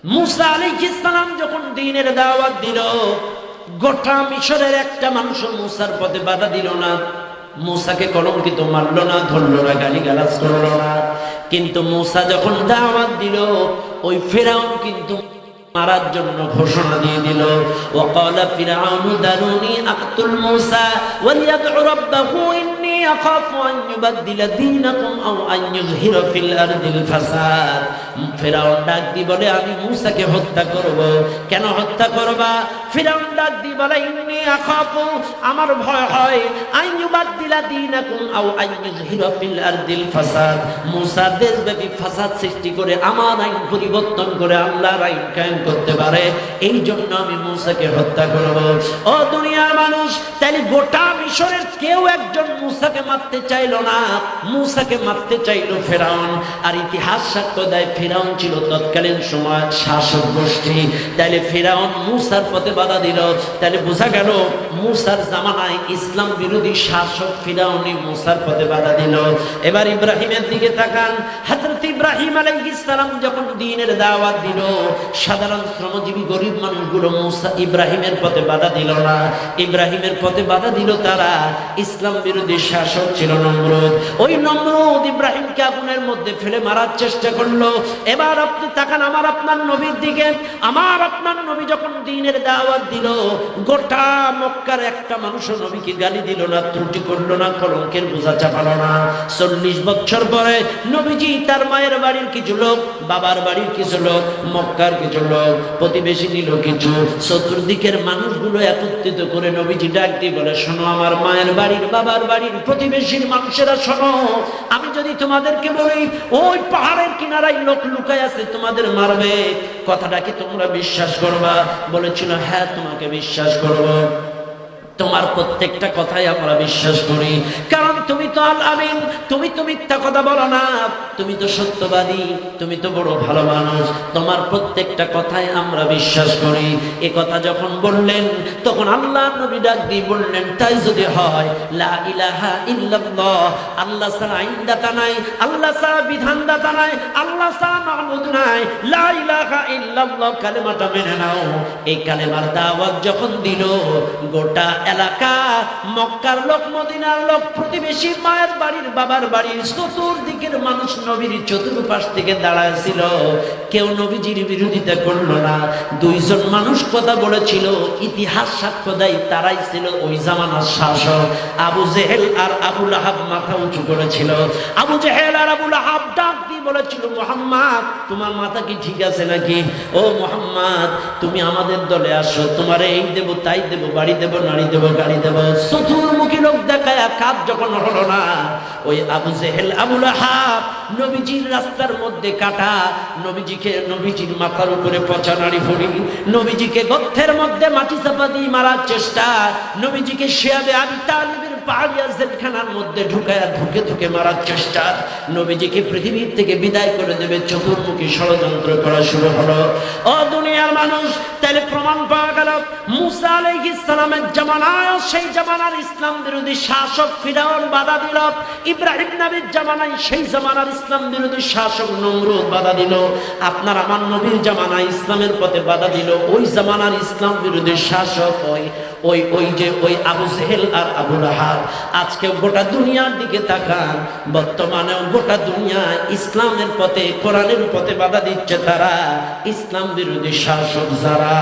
মুসা আলাইহিস সালাম যখন দ্বীনের দাওয়াত দিল, গোটা মিশরের একটা মানুষ মুসার পথে বাধা দিল না। মুসাকে কলঙ্কিত মারলো না, ধরলো না, গালিগালাজ করলো না। কিন্তু মুসা যখন দাওয়াত দিল, ওই ফিরআউন কিন্তু মারার জন্য ঘোষণা দিয়ে দিল। ওয়াকালা ফিরআউনু দারুনি আকতুল মুসা ওয়ালিয়াদউ রাব্বাহু ইন্নী আখাফু আন ইউবাদদিলা দীনাকুম আও আন ইযহিরা ফিল আরদিল ফাসাদ। ফিরআউন ডাক দিয়ে বলে, আমি মুসাকে হত্যা করব। কেন হত্যা করবা? ফিরআউন ডাক দিয়ে বলে, ইন্নী আখাফু, আমার ভয় হয়, আন ইউবাদদিলা দীনাকুম আও আন ইযহিরা ফিল আরদিল ফাসাদ, মুসা দেশব্যাপী ফাসাদ সৃষ্টি করে আমার আইন পরিবর্তন করে আল্লাহর আইন কায়েম করতে পারে, এই জন্য আমি মুসাকে হত্যা করব। ও দুনিয়ার মানুষ, তাহলে গোটা মিশরের কেউ একজন মুসাকে মারতে চাইলো না, মুসাকে মারতে চাইলো ফিরআউন। আর ইতিহাস সাক্ষ্য দেয় ফিরআউন ছিল তৎকালীন সময় শাসক গোষ্ঠী। তাহলে ফিরআউন মুসার পথে বাধা দিল। তাহলে বোঝা গেল মুসার জামানায় ইসলাম বিরোধী শাসক ফিরআউনই মুসার পথে বাধা দিল। এবার ইব্রাহিমের দিকে তাকান। হযরত ইব্রাহিম আলাইহিস সালাম যখন দ্বীনের দাওয়াত দিল, সাধারণ শ্রমজীবী গরিব মানুষগুলো মুসা ইব্রাহিমের পথে বাধা দিল না। ইব্রাহিমের পথে বাধা দিল তারা। ইসলাম বিরোধী শাসক ছিল নমরুদ। ওই নমরুদ ইব্রাহিমকে আগুনের মধ্যে ফেলে মারার চেষ্টা করলো। এবার আপনি তাকান আমার আপনার নবীর দিকে। আমার আপনার নবী যখন দ্বীনের দাওয়াত দিল, গোটা মক্কার একটা মানুষও নবীকে গালি দিল না, ত্রুটি করলো না, কলঙ্কের বোঝা চাপালো না। 40 বছর পরে নবীজি তার মায়ের বাড়ির কিছু লোক, বাবার বাড়ির কিছু লোক, মক্কার কিছু লোক, প্রতিবেশী নিল কিছু, চতুর্দিকের মানুষগুলো একত্রিত করে নবীজি ডাক দিয়ে বলে, শোনো আমার মায়ের বাড়ির, বাবার বাড়ির, প্রতিবেশীর মানুষেরা শোনো, আমি যদি তোমাদেরকে বলি ওই পাহাড়ের কিনারায় লোক লুকায় আছে, তোমাদের মারবে, কথাটা কি তোমরা বিশ্বাস করবা? বলেছিল, হ্যাঁ তোমাকে বিশ্বাস করবো, তোমার প্রত্যেকটা কথাই আমরা বিশ্বাস করি, কারণ তুমি তো আল আমিন, তুমি তো মিথ্যা কথা বলো না, তুমি তো সত্যবাদী, তুমি তো বড় ভালো মানুষ, তোমার প্রত্যেকটা কথাই আমরা বিশ্বাস করি। এ কথা যখন বললেন, তখন আল্লাহ নবী ডাক দিয়ে বললেন, তাই যদি হয়, লা ইলাহা ইল্লাল্লাহ, আল্লাহ ছাড়া আইনদাতা নাই, আল্লাহ ছাড়া বিধানদাতা নাই, আল্লাহ ছাড়া মাবুদ নাই, লা ইলাহা ইল্লাল্লাহ কালেমাটা মেনে নাও। এই কালেমার দাওয়াত যখন দিল, গোটা এলাকা, মক্কার লোক, মদিনার লোক, প্রতিবেশী, মায়ের বাড়ির, বাবার বাড়ির, চতুর্দিকের মানুষ নবীর চতুর্পাশ থেকে দাঁড়ায়-ছিল। কেউ নবীজির বিরোধিতা করলো না। দুইজন মানুষ কথা বলেছিল, ইতিহাস সাক্ষ্য দেয় তারাই ছিল ওই জামানার শাসক। আবু জেহেল আর আবু লাহাব মাথা উঁচু করেছিল। আবু জেহেল আর আবু লাহাব ডাক দিয়ে বলেছিল, মুহাম্মদ তোমার মাথা কি ঠিক আছে নাকি? ও মুহাম্মদ, তুমি আমাদের দলে আসো, তোমার এই দেব, তাই দেব, বাড়ি দেব, নারী দেব, গাড়ি দেব। চতুর্মুখী লোক দেখায় কাজ যখন হলো না, ওই আবু জেহেল, আবু লাহাব নবীজির রাস্তার মধ্যে কাটা, নবীজির মাথার উপরে পচা নাড়ি ভরি, নবীজিকে গর্তের মধ্যে মাটি চাপা দিয়ে মারার চেষ্টা, নবীজিকে শিয়াবে আবি তালিবের পাহাড়িয়া জেলখানার মধ্যে ঢুকে মারার চেষ্টা, নবীজিকে পৃথিবীর থেকে বিদায় করে দেবে, চতুর্মুখী ষড়যন্ত্র করা শুরু হলো। ও দুনিয়ার মানুষ, তাহলে প্রমাণ পাওয়া গেল মুসা আলাইহিস সালামের জামানায়, সেই জামানার ইসলাম বিরোধী শাসক ফিরআউন বাধা দিল। ইব্রাহিম নবীর জামানায় সেই জামানার ইসলাম বিরোধী শাসক নমরুদ বাধা দিল। আপনার আমার নবীর জামানায় ইসলামের পথে বাধা দিল ওই জামানার ইসলাম বিরোধী শাসক ওই আবু জেহেল আর আবু লাহাব। আজকে গোটা দুনিয়ার দিকে তাকান, বর্তমানেও গোটা দুনিয়া ইসলামের পথে, কোরআনের পথে বাধা দিচ্ছে তারা, ইসলাম বিরোধী শাসক যারা।